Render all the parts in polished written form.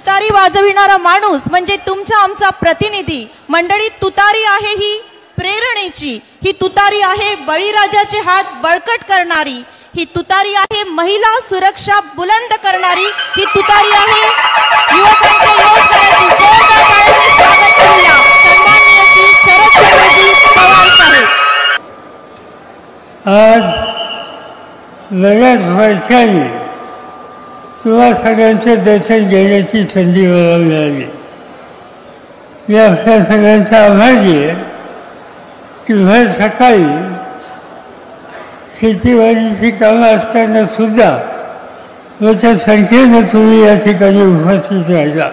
तुतारी वाजविणारा माणूस म्हणजे तुमचा आमचा प्रतिनिधी। मंडळी, तुतारी आहे ही प्रेरणेची, ही तुतारी आहे बळीराजाचे हात बळकट करणारी, ही तुतारी आहे महिला सुरक्षा बुलंद करणारी, ही तुतारी आहे युवकांच्या रोजगाराची। जोरदार टाळ्यांनी स्वागत करूया सन्माननीय श्री शरदचंद्रजी पवार साहेब। आज बऱ्याच वर्षांनी तुम्हा सगळ्यांचे दर्शन घेण्याची संधी मला मिळाली। मी आपल्या सगळ्यांचा आभारी आहे की भर सकाळी शेतीवाडीची कामं असताना सुद्धा मोठ्या संख्येनं तुम्ही या ठिकाणी उपस्थित राहिला।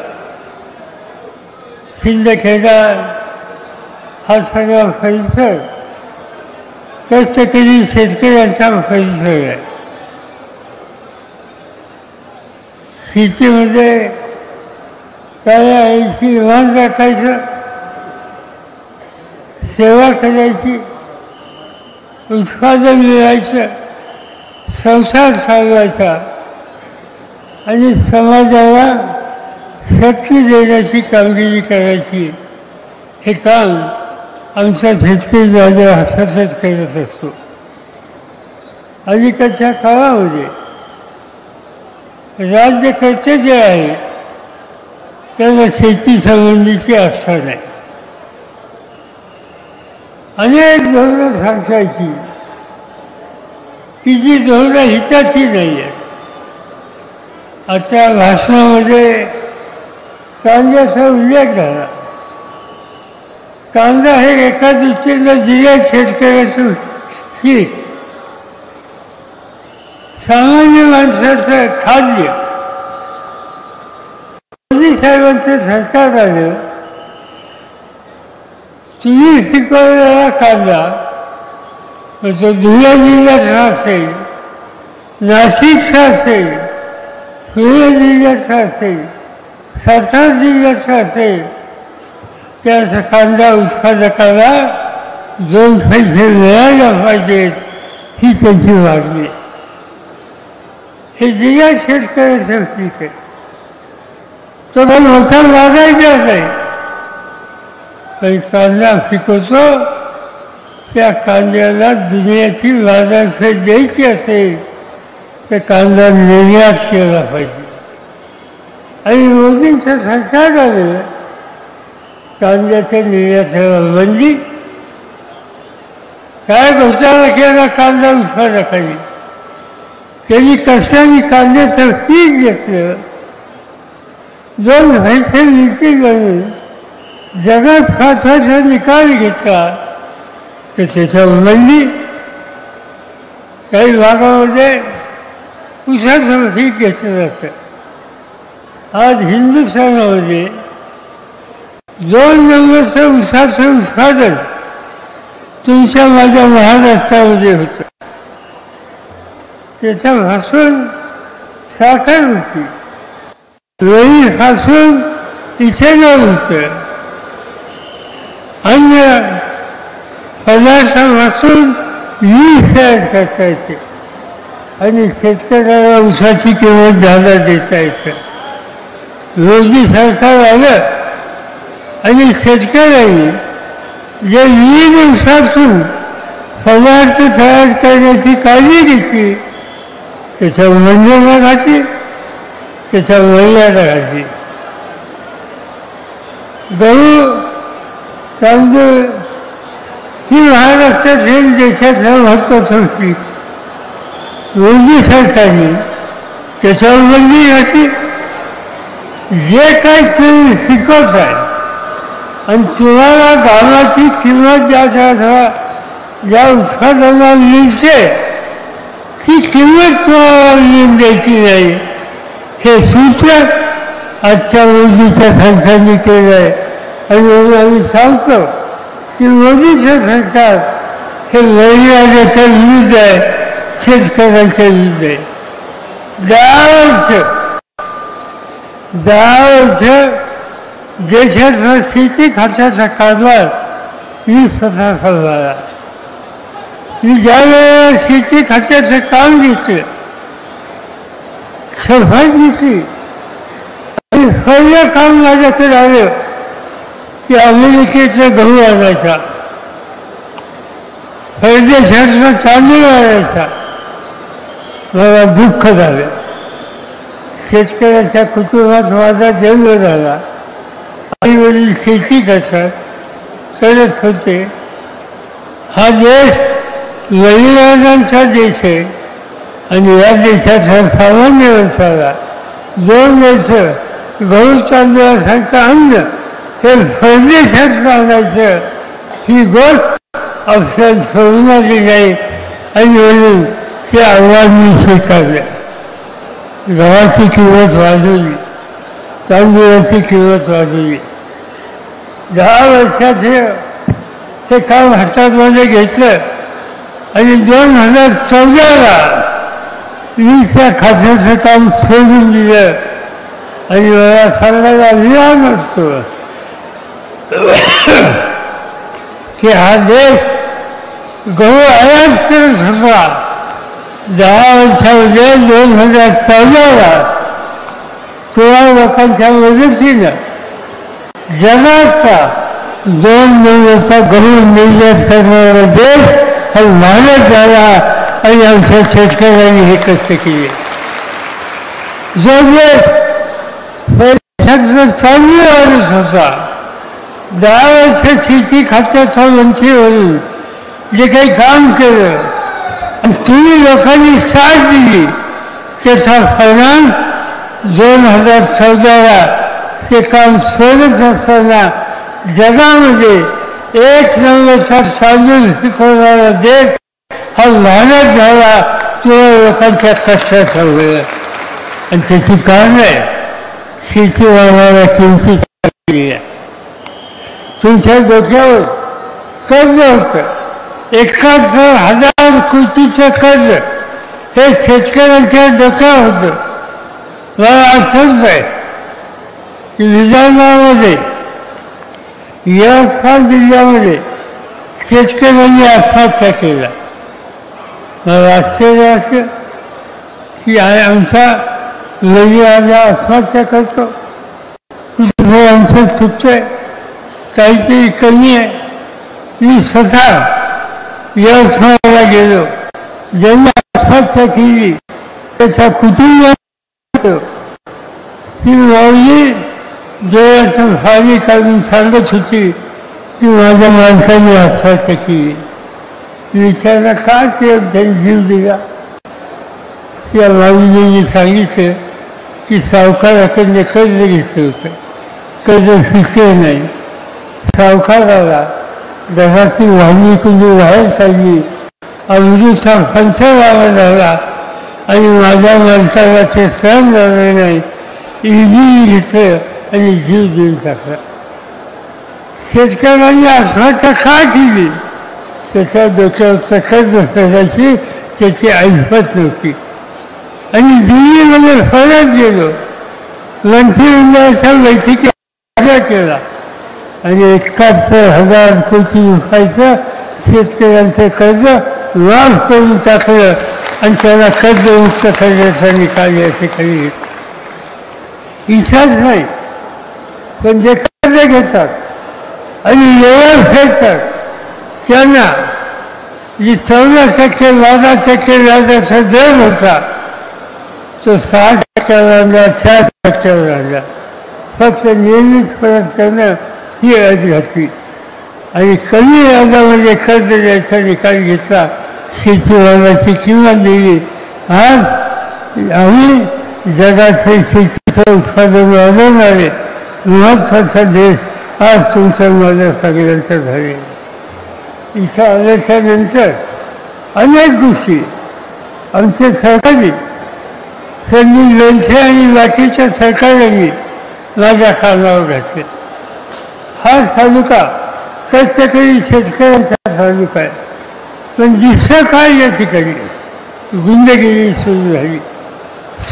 सिंदखेडा हा सगळा परिसर कष्टकरी शेतकऱ्यांचा परिसर आहे। शेतीमध्ये त्याला यायची निवांत राखायचं, सेवा करायची, उत्पादन मिळायचं, संसार चालवायचा आणि समाजाला शक्ती देण्याची कामगिरी करायची। हे काम आमचा शेतकरी राजा सतत करत असतो। अलीकडच्या काळामध्ये राज्यकर्ते जे आहेत त्यांना शेती संबंधीची आस्था नाही। अनेक धोरणं सांगायची की जी धोरणं हिताची नाही आहेत। आजच्या भाषणामध्ये कांद्याचा उल्लेख झाला। कांदा हे एका दृष्टीनं जिल्ह्यात शेतकऱ्याचं पीक, सामान्य माणसाचं खाद्य। मोदी साहेबांचं सरकार आलं, तुम्ही पिकवलेला कांदा तो धुळे जिल्ह्याचा असेल, नाशिकचा असेल, पुणे जिल्ह्याचा असेल, सातारा जिल्ह्याचा असेल, त्याचा कांदा उत्पादकाला 2 पैसे मिळायला पाहिजेत ही त्यांची मागणी। हे जिल्ह्यात शेतकऱ्याचं पीक आहे, तो पण मोठा लागायचा नाही, पण कांदा पिकवतो त्या कांद्याला दुनियाची बाजारपेठ द्यायची असेल तर कांदा निर्यात केला पाहिजे। आणि मोदींचं सरकार आलं, कांद्याच्या निर्यातीला बंदी। काय घोटाळा केला कांदा उत्पादकांनी? त्यांनी कशाने कांद्याचं पीक घेतलं, 2 पैसे मिळतील म्हणून जगात महत्त्वाचा निकाल घेतला तर त्याच्या बंदी। काही भागामध्ये ऊसाचं पीक घेतलं जातं। आज हिंदुस्थानामध्ये 2 नंबरचं ऊसाचं उत्पादन तुमच्या माझ्या महाराष्ट्रामध्ये होतं। त्याच्यापासून साखर होती, वेळीपासून इथेनॉल होतं, अन्य पदार्थापासून वीज तयार करता येते आणि शेतकऱ्याला ऊसाची किंमत जादा देता येतं। मोदी सरकार आलं आणि शेतकऱ्यांनी जे विविध ऊसातून पदार्थ तयार करण्याची काळजी घेतली त्याच्या बंधनं घातली, त्याच्या मर्यादा घातली। गहू, तांदूळ ही महाराष्ट्रातील देशातलं महत्त्वाचं पीक, मोदी सरकारने त्याच्यावर बंदी घातली। जे काही तुम्ही पिकवताय आणि तुम्हाला दामाची किंमत ज्या उत्पादनाला मिळते ती किंमत तुम्हाला मिळून द्यायची नाही, हे सूत्र आजच्या मोदीच्या सरकारने केलं आहे। आणि म्हणून आम्ही सांगतो की मोदीचं सरकार हे बळीराजाच्या विरुद्ध आहे, शेतकऱ्यांच्या विरुद्ध आहे। 10 वर्ष देशातला शेती खात्याचा कारभार मी स्वतः सांभाळला। मी ज्यावेळेला शेती खात्याचं काम घेतलं, सफाई घेतली, आणि पहिलं काम माझ्याकडे आलं की अमेरिकेतला गहू आणायचा, परदेशातला तांदूळ आणायचा. मला दुःख झालं. शेतकऱ्याच्या कुटुंबात माझा जन्म झाला. आई वडील शेती करत होते. हा देश बळीराजांचा देश आहे आणि या देशातल्या सामान्य माणसाला 2 वर्ष गहू तांदूळासारखं अन्न हे परदेशात आणायचं, ही गोष्ट अक्षर सोडून आली नाही. आणि म्हणून ते आव्हान मी स्वीकारलं. गव्हाची किंमत वाढवली, तांदूळाची किंमत वाढवली. 10 वर्षाचे हे काम हातात मध्ये घेतलं आणि 2014ला मी त्या खात्याचं काम सोडून दिलं. आणि मला सांगायला विराम असतो की हा देश गहू आयात करत होता. 10 वर्षामध्ये 2014ला तेव्हा लोकांच्या मदतीनं जगाचा 2 नंबरचा गहू निर्यात करणारा देश हा मानत झाला. आणि आमच्या शेतकऱ्यांनी हे कष्ट केले. जो देश पैशातलं चांगली वाढत होता, 10 वर्ष शेती खात्याचा मंत्री म्हणून जे काही काम केलं आणि तुम्ही लोकांनी साथ दिली, त्याचा परिणाम 2014ला ते काम सोडत असताना जगामध्ये 1 नंबरचा तांदूळ पिकवणारा देश हा लहानच झाला. तेव्हा लोकांच्या कष्टाचा वेळ आणि त्याची कारण आहे शेती वाढवायला किमती केली आहे. तुमच्या डोक्यावर कर्ज होतं, 71,000 कोटीचं कर्ज हे शेतकऱ्यांच्या डोक्यावर होतं. मला आठवत आहे की विदर्भामध्ये यवतमाळ जिल्ह्यामध्ये शेतकऱ्यांनी आत्महत्या केला. मला आश्चर्य असं की आमचा राजा आत्महत्या करतो, कुठे आमचं चुकतंय, काहीतरी कमी आहे. मी स्वतः यवतमाळला गेलो. ज्यांनी आत्महत्या केली त्याच्या कुटुंबात ती माऊली डोळ्याचं पाणी काढून सांगत होती की माझ्या माणसाने आत्महत्या केली. विचारला का त्यांनी जीव दिला. त्या माऊलीने सांगितलं की सावकाराकडे कर्ज घेतलं होतं, कर्ज फिरले नाही. सावकाराला घराची वाहनी कुंडी बाहेर काढली, अमृतचा पंचनामा झाला आणि माझ्या माणसाला ते सहन झालं नाही. इजी घेतलं आणि जीव देऊन टाकला. शेतकऱ्यांनी आत्महत्या का केली? त्याच्या डोक्यावरचं कर्ज फेडायची त्याची ऐपत नव्हती. आणि दिल्लीमध्ये परत गेलो, मंत्रिमंडळाच्या बैठकीत केला आणि 71,000 कोटी रुपयाचं शेतकऱ्यांचं कर्ज माफ करून टाकलं आणि त्याला कर्जमुक्त करण्याचा निकाल या ठिकाणी घेतला. इच्छाच नाही, पण जे कर्ज घेतात आणि व्यवहार फेडतात त्यांना जी 14% 12% व्याजाचा दर होता तो 6%वर आणला, 4%वर आणला. फक्त नियमित परत करणं ही अट घातली आणि कमी व्याजामध्ये कर्ज द्यायचा निकाल घेतला. शेतीमालाची किंमत दिली. आज आम्ही जगाचे शेतीचं उत्पादन वाढवणारे महत्त्वाचा देश आज तुमच्या माझ्या सगळ्यांचं झाले. इथं आल्याच्या नंतर अनेक गोष्टी आमचे सरकारी संदीप लोणचे आणि बाकीच्या सरकारांनी माझ्या कानावर घातले. हा तालुका कष्टकरी शेतकऱ्यांचा तालुका आहे, पण दिसतं काय या ठिकाणी गुंडगिरी सुरू झाली,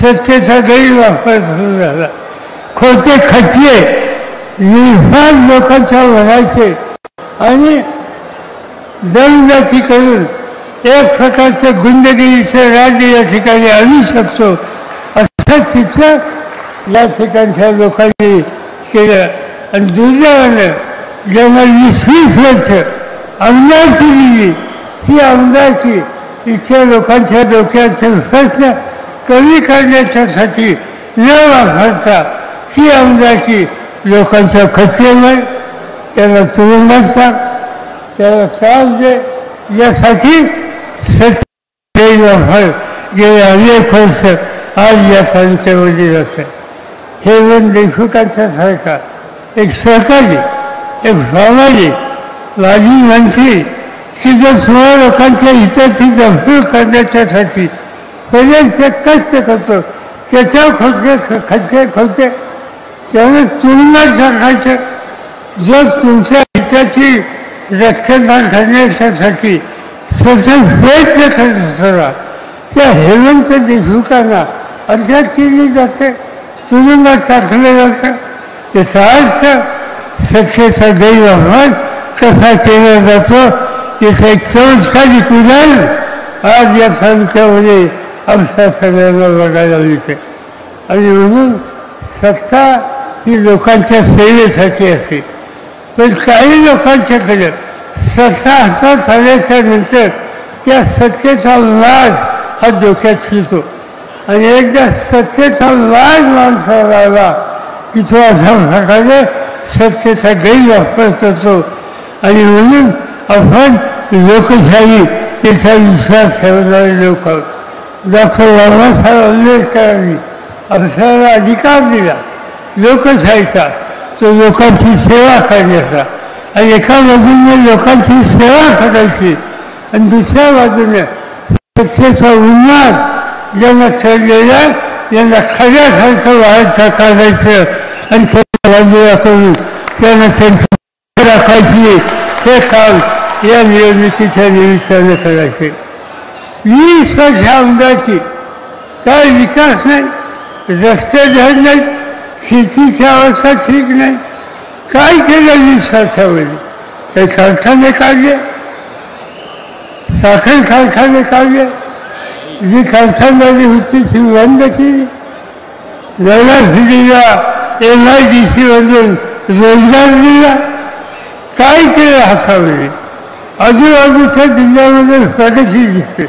सत्तेचा गैरवापर सुरू झाला, खोटे खटले निर्फाद लोकांच्या भरायचे आणि दमदाटी करून एक प्रकारचं गुंडगिरीचं राज्य या ठिकाणी आणू शकतो असं तिथं या ठिकाणच्या लोकांनी केलं. आणि दुर्दैवानं जेव्हा 20-20 वर्ष आमदारकी दिली, ती आमदारकी इथल्या लोकांच्या डोक्याचे प्रश्न कमी करण्याच्यासाठी न वापरता ती आमदारकी लोकांच्या खचल्यामुळे त्याला तुरुंगात टाक, त्याला त्रास दे, यासाठी गैरवापर गेले अनेक वर्ष आज या तालुक्यामध्ये जाते. हे वन देशमुखांच्या सारखा एक सहकारी, एक सामाजिक माजी मंत्री की जो 16 लोकांच्या हिताची जपणूक करण्याच्यासाठी बरेचसे कष्ट करतो, त्याच्यावर खर्च त्यानं तुरुंगात टाकायचं. जो तुमच्या हिताची रक्षणा करण्यासाठी सतत प्रयत्न करत असताना त्या हेमंत देशमुखांना अटक केली जाते, तुरुंगात टाकलं जातं. याचा अर्थ सत्तेचा गैरवापर कसा केला जातो याचं एक चमत्कारिक उदाहरण आज या तालुक्यामध्ये आमच्या सगळ्यांना बघायला मिळते. आणि म्हणून सत्ता ही लोकांच्या सेवेसाठी असते, पण काही लोकांच्याकडे सत्ता हातात आल्याच्या नंतर त्या सत्तेचा लाज हा डोक्यात शिरतो. आणि एकदा सत्तेचा लाज माणसाला आला की तो अशा प्रकारे सत्तेचा गैरवापर करतो. आणि म्हणून आपण लोकशाही याचा विश्वास ठेवणारे लोक आहोत. डॉक्टर बाबासाहेब आंबेडकरांनी आपल्याला अधिकार दिला लोकशाहीचा, तो लोकांची सेवा करण्याचा. आणि एका बाजूने लोकांची सेवा करायची आणि दुसऱ्या बाजूने सत्तेचा उन्माद ज्यांना चढलेला यांना खऱ्यासारखं वाढता काढायचं आणि सत्ता बाजूला करून त्यांना त्यांची राखायची. हे काम या निवडणुकीच्या निमित्तानं करायचे. 20 वर्ष आमदारकी, काय विकास नाही, रस्ते धड नाहीत, शेतीची अवस्था ठीक नाही. काय केलं 20 वर्षामध्ये? काही कारखाने काढले, साखर कारखाने काढले, जी कारखानदारी होती ती बंद केली. नव्या पिढीला MIDC मधून रोजगार दिला. काय केलं हातामध्ये? आजूबाजूच्या जिल्ह्यामध्ये प्रगती दिसते.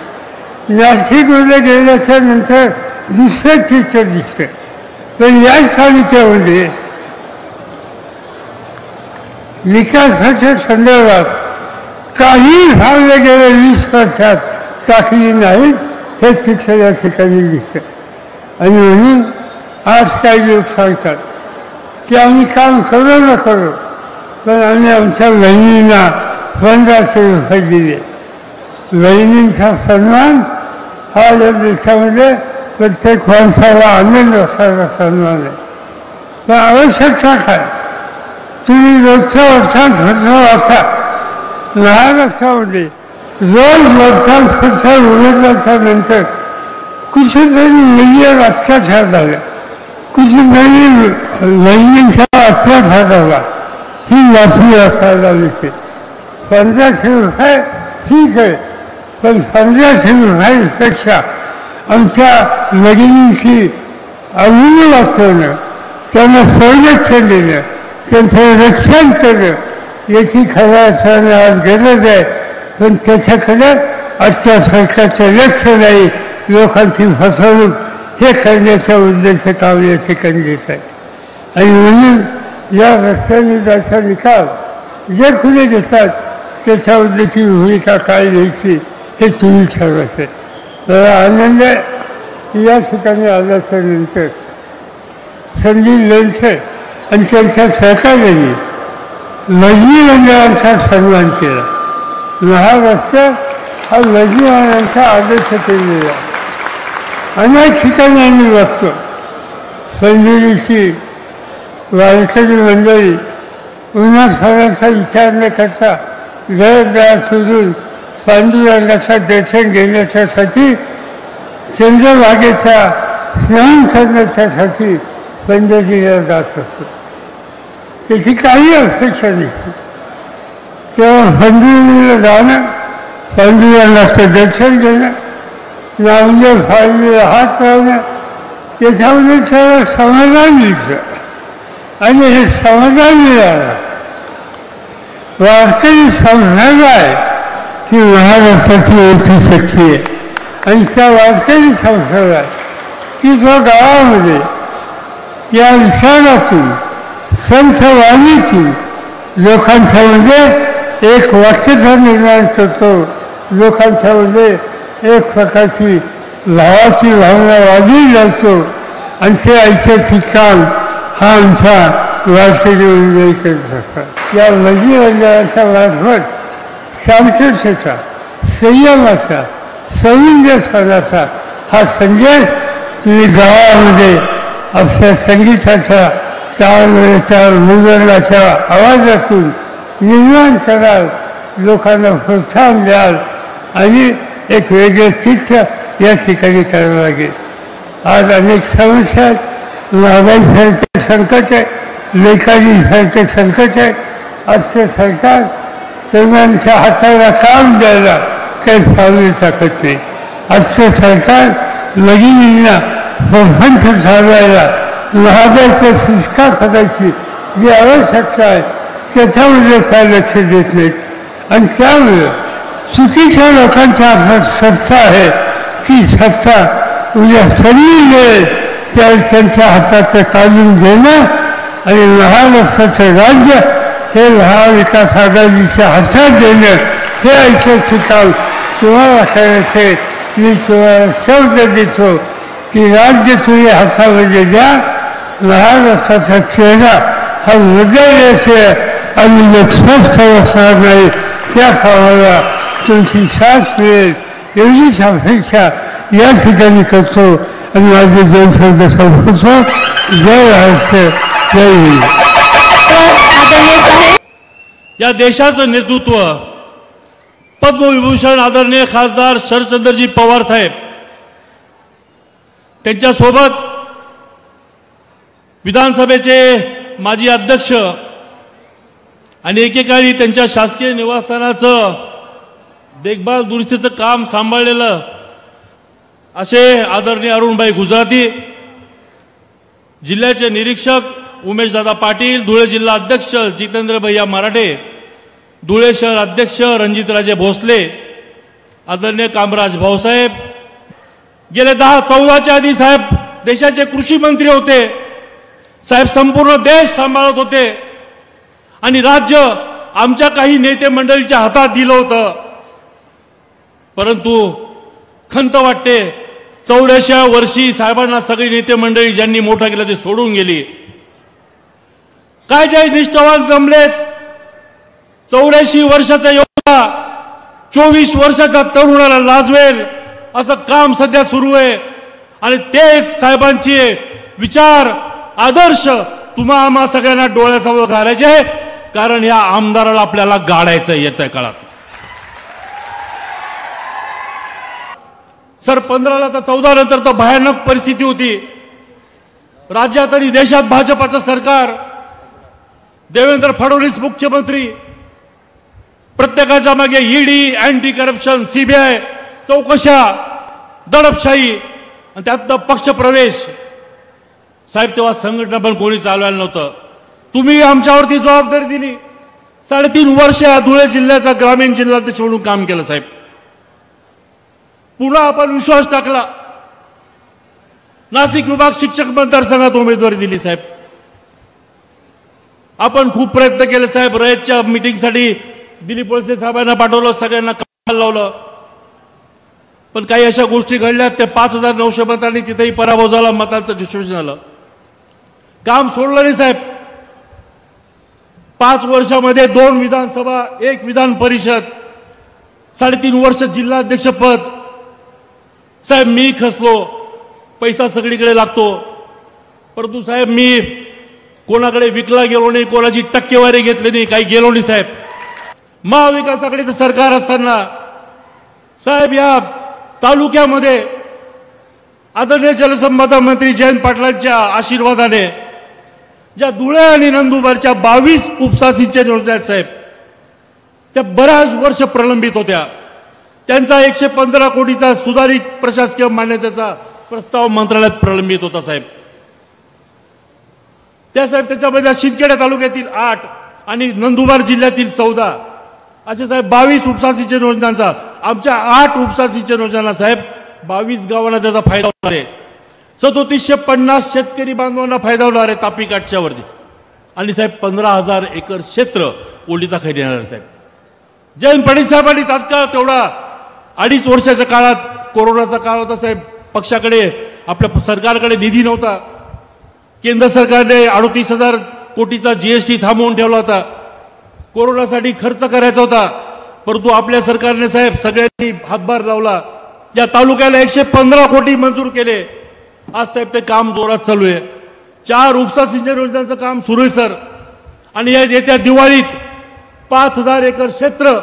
नाशिकमध्ये गेल्याच्या नंतर दुसरं चित्र दिसतं. पण या तालुक्यामध्ये विकासाच्या संदर्भात काही भावले गेल्या 20 वर्षात टाकली नाहीत, हे चित्र या ठिकाणी दिसतं. आणि म्हणून आज काही लोक सांगतात की आम्ही काम करू न करू, पण आम्ही आमच्या बहिणींना 1500 रुपये दिले. बहिणींचा सन्मान हा या देशामध्ये प्रत्येक माणसाला आनंद असणारा सन्मान आहे. पण आवश्यकता काय? तुम्ही रोजच्या वर्षात खर्च वाचा, महाराष्ट्रामध्ये रोज वर्षात खर्च उघडल्याच्या नंतर कुठेतरी मुलीवर अत्याचार झाला, कुठेतरी बहिणींचा अत्याचार झाला, ही बातमी असायला मिळते. 1500 रुपये ठीक आहे, पण 1500 रुपयांपेक्षा आमच्या भगिनींची अभिनय वाचवणं, त्यांना संरक्षण देणं, त्यांचं रक्षण करणं याची खऱ्या अर्थानं आज गरज आहे. पण त्याच्याकडे आजच्या सरकारचं लक्ष नाही. लोकांची फसवणूक हे करण्याच्या उद्देश काम या ठिकाणी घेत आहे. आणि म्हणून या रस्त्याने जायचा निकाल जे खुले घेतात त्याच्या उद्देशी भूमिका काय घ्यायची हे तुम्ही ठरवायचं. मला आनंद आहे या ठिकाणी आल्याच्या नंतर संदीप लोणचे आणि त्यांच्या सहकार्याने मजली मंडळांचा सन्मान केला. महाराष्ट्र हा मजली मंडळांचा आदर्श केलेला अनेक ठिकाणी आम्ही बघतो. पंढरीची वारकरी मंडळी उन्हाळ्याचा विचार न करता घरदार सोडून पांडुरंगाचा दर्शन घेण्याच्यासाठी चंद्रभागेचा स्नान करण्याच्यासाठी पंढरीला जात असतो. त्याची काही अपेक्षा नसते. तेव्हा पंढरीला जाणं, पांडुरंगाचं दर्शन घेणं, नामदेव फाळीला हात लावणं याच्यामध्ये त्याला समाधान मिळतं आणि हे समाधान मिळालं वारकरी संप्रदाय ही महाराष्ट्राची मोठी शक्ती आहे आणि त्या वारकरी संप्रदाय की जो गावामध्ये या विचारातून संतवाणीतून लोकांच्यामध्ये एक वाक्यता निर्माण करतो, लोकांच्यामध्ये एक प्रकारची भावाची भावना वाढली जातो आणि ते ऐतिहासिक काम हा आमचा वारकरी मंडळी करत असतात. या भजी मंडळाच्या मार्फत शांततेचा, संयमाचा, संवेदनशीलतेचा हा संदेश तुम्ही गावामध्ये आपल्या संगीताच्या चालच्या मृदंगाच्या आवाजातून निर्माण कराल, लोकांना प्रोत्साहन द्याल आणि एक वेगळे चित्र या ठिकाणी करावं लागेल. आज अनेक समस्या आहेत, महागाईसारखे संकट आहे, लेखाजीसारखे संकट आहे. आजचे सरकार तरुणांच्या हाताला काम द्यायला काही पावले टाकत नाही. आजचं सरकार लगिनींना प्रपंच चालवायला महागाईचा सुस्का करायची जी आवश्यकता आहे त्याच्यामध्ये काय लक्ष देत नाहीत आणि त्यामुळे चुकीच्या लोकांच्या हातात सत्ता आहे. ती सत्ता उद्या सगळी वेळ त्यांच्या हातात काढून घेणं आणि महाराष्ट्राचं राज्य हे महाविकास आघाडीच्या हातात देणं हे ऐतिहासिक काम तुम्हाला करायचे. मी तुम्हाला शब्द देतो की राज्य तुम्ही हातामध्ये द्या, महाराष्ट्राचा चेहरा हा बदलल्याचे आणि लोक स्वस्थ बसणार नाही त्या कामाला तुमची साथ मिळेल एवढीच अपेक्षा या ठिकाणी करतो आणि माझे 2 शब्द संपवतो. जय महाराष्ट्र, जय हिंद. या देशाचं नेतृत्व पद्मविभूषण आदरणीय खासदार शरदचंद्रजी पवार साहेब त्यांच्यासोबत विधानसभेचे माजी अध्यक्ष आणि एकेकाळी त्यांच्या शासकीय निवासस्थानाचं देखभाल दुरुस्तीचं काम सांभाळलेलं असे आदरणीय अरुणभाई गुजराती, जिल्ह्याचे निरीक्षक उमेशदादा पाटील, धुळे जिल्हा अध्यक्ष जितेंद्र भैया मराठे, धुळे शहर अध्यक्ष रणजितराजे भोसले, आदरणीय कामराज भाऊसाहेब, गेले 10-14च्या आधी साहेब देशाचे कृषी मंत्री होते. साहेब संपूर्ण देश सांभाळत होते आणि राज्य आमच्या काही नेते मंडळीच्या हातात दिलं होतं. परंतु खंत वाटते 84व्या वर्षी साहेबांना सगळी नेते मंडळी ज्यांनी मोठं केलं ते सोडून गेली. काय जे निष्ठावान जमलेत, 84 वर्षाचा योद्धा 24 वर्षाच्या तरुणाला लाजवेल असं काम सध्या सुरू आहे आणि तेच साहेबांचे विचार आदर्श तुम्हा आम्हा सगळ्यांना डोळ्यासमोर घालायचे आहे. कारण या आमदाराला आपल्याला गाडायचं येत्या काळात. सर 15 तर 14 नंतर तर भयानक परिस्थिती होती राज्यात आणि देशात. भाजपाचं सरकार, देवेंद्र फडणवीस मुख्यमंत्री, प्रत्येकाच्या मागे ईडी, अँटी करप्शन, सीबीआय चौकशा, दडपशाही आणि त्यात पक्ष प्रवेश. साहेब तेव्हा संघटना पण कोणी चालवायला नव्हतं. तुम्ही आमच्यावरती जबाबदारी दिली. 3.5 वर्ष धुळे जिल्ह्याचा ग्रामीण जिल्हाध्यक्ष म्हणून काम केलं साहेब. पुन्हा आपण विश्वास टाकला. नाशिक विभाग शिक्षक मतदारसंघात उमेदवारी दिली साहेब. आपण खूप प्रयत्न केले साहेब. रयतच्या मीटिंगसाठी दिलीप वळसे साहेबांना पाठवलं, सगळ्यांना कामाला लावलं. पण काही अशा गोष्टी घडल्या ते 5,900 मतांनी तिथेही पराभव झाला, मतांचं डिस्ट्रीब्युशन झालं. काम सोडलं नाही साहेब. 5 वर्षामध्ये 2 विधानसभा, 1 विधान परिषद, 3.5 वर्ष जिल्हाध्यक्षपद. साहेब मी खचलो. पैसा सगळीकडे लागतो. परंतु साहेब मी कोणाकडे विकला गेलो नाही, कोणाची टक्केवारी घेतली नाही, काही गेलो नाही साहेब. महाविकास आघाडीचं सरकार असताना साहेब या तालुक्यामध्ये आदरणीय जलसंपदा मंत्री जयंत पाटलांच्या आशीर्वादाने ज्या धुळे आणि नंदुरबारच्या 22 उपसा सिंचन योजना आहेत साहेब, त्या बऱ्याच वर्ष प्रलंबित होत्या. त्यांचा 115 कोटीचा सुधारित प्रशासकीय मान्यतेचा प्रस्ताव मंत्रालयात प्रलंबित होता साहेब. त्या साहेब त्याच्यामध्ये शिंदखेडा तालुक्यातील 8 आणि नंदुरबार जिल्ह्यातील 14 असे साहेब 22 उपसा सिंचन योजनांचा, आमच्या 8 उपसा सिंचन योजना साहेब 22 गावांना त्याचा फायदा होणार आहे. 3750 शेतकरी बांधवांना फायदा होणार आहे तापी काठच्यावरती. आणि साहेब 15,000 एकर क्षेत्र ओलिताखाली येणार आहे साहेब. जयंत पाटील साहेबांनी तात्काळ तेवढा 2.5 वर्षाच्या काळात, कोरोनाचा काळ होता साहेब, पक्षाकडे आपल्या सरकारकडे निधी नव्हता. केंद्र सरकारने 38,000 कोटीचा GST थांबवून ठेवला होता. कोरोनासाठी खर्च करायचा होता, परंतु आपल्या सरकारने साहेब सगळ्यांनी हातभार लावला. या तालुक्याला 115 कोटी मंजूर केले. आज साहेब ते काम जोरात चालू आहे. 4 उपसा सिंचन योजनांचं काम सुरू आहे सर. आणि येत्या दिवाळीत 5,000 एकर क्षेत्र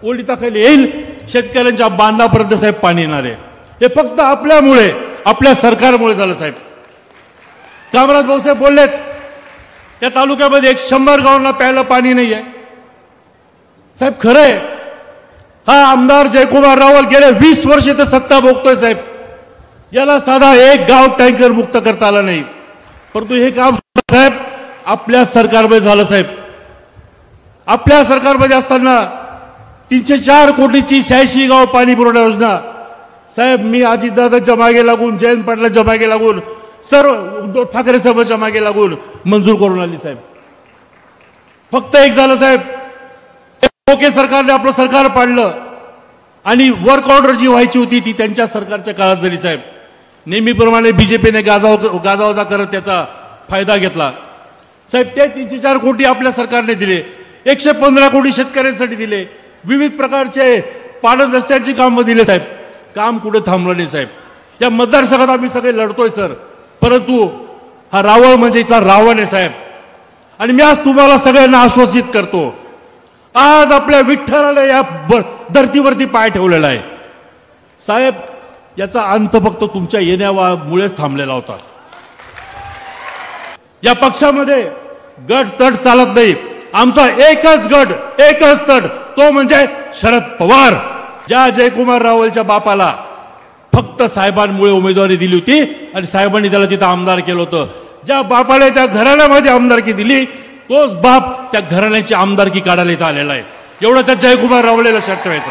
ओलिताखाली येईल. शेतकऱ्यांच्या बांधापर्यंत साहेब पाणी येणार आहे. हे फक्त आपल्यामुळे, आपल्या सरकारमुळे झालं साहेब. कामराज भाऊसाहेब बोललेत या तालुक्यामध्ये 100 गावांना प्यायला पाणी नाही आहे साहेब. खरंय, हा आमदार जयकुमार रावल गेले 20 वर्ष तर सत्ता भोगतोय साहेब. याला साधा एक गाव टँकर मुक्त करता आला नाही. परंतु हे काम साहेब आपल्या सरकारमध्ये झालं साहेब. आपल्या सरकारमध्ये असताना 304 कोटीची 86 गाव पाणी पुरवठा योजना साहेब मी अजितदादांच्या मागे लागून, जयंत पाटलांच्या मागे लागून, सर्व उद्धव ठाकरे साहेबांच्या मागे लागून मंजूर करून आली साहेब. फक्त एक झालं साहेब, ओके सरकारने आपलं सरकार पाडलं आणि वर्क ऑर्डर जी व्हायची होती ती त्यांच्या सरकारच्या काळात झाली साहेब. नेहमीप्रमाणे बीजेपीने गाजावाजा करत त्याचा फायदा घेतला साहेब. ते 304 कोटी आपल्या सरकारने दिले. 115 कोटी शेतकऱ्यांसाठी दिले. विविध प्रकारचे पाणी रस्त्यांची कामं दिले साहेब. काम कुठे थांबलं नाही साहेब. या मतदारसंघात आम्ही सगळे लढतोय सर, परंतु हा रावळ म्हणजे इथला रावण आहे साहेब. आणि मी आज तुम्हाला सगळ्यांना आश्वासित करतो, आज आपल्या विठ्ठलाने या धर्तीवरती पाय ठेवलेला आहे साहेब. याचा अंत फक्त तुमच्या येण्यामुळेच थांबलेला होता. या पक्षामध्ये गट तट चालत नाही. आमचा एकच गट, एकच तट, तो म्हणजे शरद पवार. ज्या जयकुमार रावलच्या बापाला फक्त साहेबांमुळे उमेदवारी दिली होती आणि साहेबांनी त्याला तिथं आमदार केलं होतं. ज्या बापाने त्या घराण्यामध्ये आमदारकी दिली तोच बाप त्या घराण्याची आमदारकी काढायला इथं आलेला आहे. एवढं त्या जयकुमार रावले लक्षात ठेवायचं.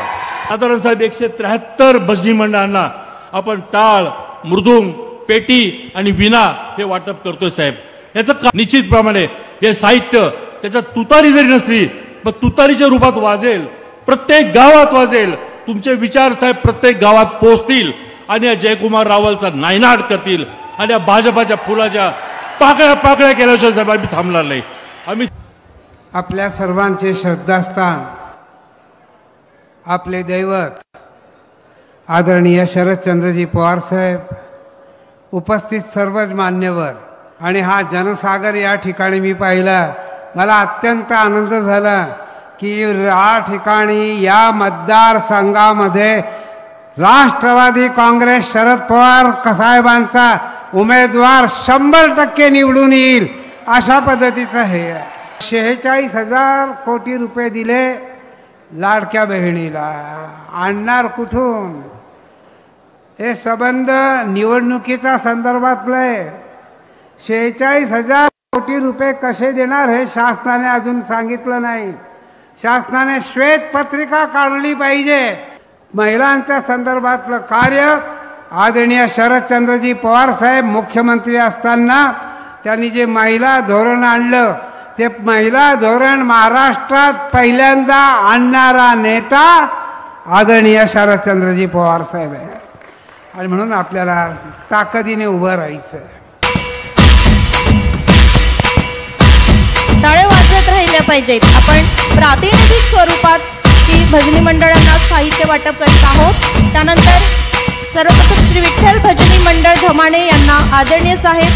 साधारण साहेब 173 भजनी मंडळांना आपण टाळ, मृदुंग, पेटी आणि विना हे वाटप करतोय साहेब. याचं निश्चितप्रमाणे हे साहित्य त्याच्यात तुतारी जरी नसली पण तुतारीच्या रूपात वाजेल, प्रत्येक गावात वाजेल. तुमचे विचार साहेब प्रत्येक गावात पोहोचतील आणि या जयकुमार रावलचा नायनाट करतील. आणि या भाजपाच्या फुलाच्या पाकळ्या पाकळ्या केल्याशिवाय साहेब आम्ही थांबणार नाही. आम्ही आपल्या सर्वांचे श्रद्धास्थान, आपले दैवत आदरणीय शरदचंद्रजी पवार साहेब, उपस्थित सर्वच मान्यवर आणि हा जनसागर या ठिकाणी मी पाहिला. मला अत्यंत आनंद झाला की या ठिकाणी या मतदारसंघामध्ये राष्ट्रवादी काँग्रेस शरद पवार साहेबांचा उमेदवार 100% निवडून येईल अशा पद्धतीचं हे. 46,000 कोटी रुपये दिले लाडक्या बहिणीला. आणणार कुठून? हे संबंध निवडणुकीच्या संदर्भातले. 46,000 कोटी रुपये कसे देणार हे शासनाने अजून सांगितलं नाही. शासनाने श्वेतपत्रिका काढली पाहिजे. महिलांच्या संदर्भातलं कार्य आदरणीय शरदचंद्रजी पवार साहेब मुख्यमंत्री असताना त्यांनी जे महिला धोरण आणलं ते महिला धोरण महाराष्ट्रात पहिल्यांदा आणणारा नेता आदरणीय शरदचंद्रजी पवार साहेब आहे. आणि म्हणून आपल्याला ताकदीने उभं राहायचं. टाळे वाजत राहिल्या पाहिजेत. आपण प्रातिनिधिक स्वरूपात ही भजनी मंडळांना साहित्य वाटप करीत आहोत. त्यानंतर सर्वप्रथम श्री विठ्ठल भजनी मंडळ धमाणे यांना आदरणीय साहेब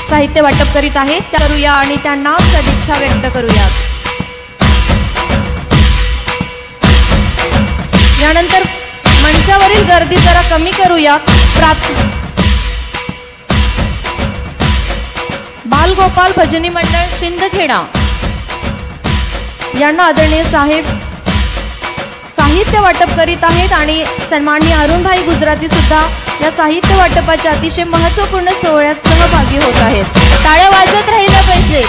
साहित्य वाटप करीत आहेत. करूया आणि त्यांना सदिच्छा व्यक्त करूया. यानंतर मंचावरील गर्दी जरा कमी करूया. बालगोपाल भजनी मंडळ शिंदखेडा यांना आदरणीय साहेब साहित्य वाटप करीत आहेत आणि सन्माननीय अरुणभाई गुजराती सुद्धा या साहित्य वाटपाच्या अतिशय महत्त्वपूर्ण सोहळ्यात सहभागी होत आहेत. टाळ्या वाजत राहिल्या पाहिजे.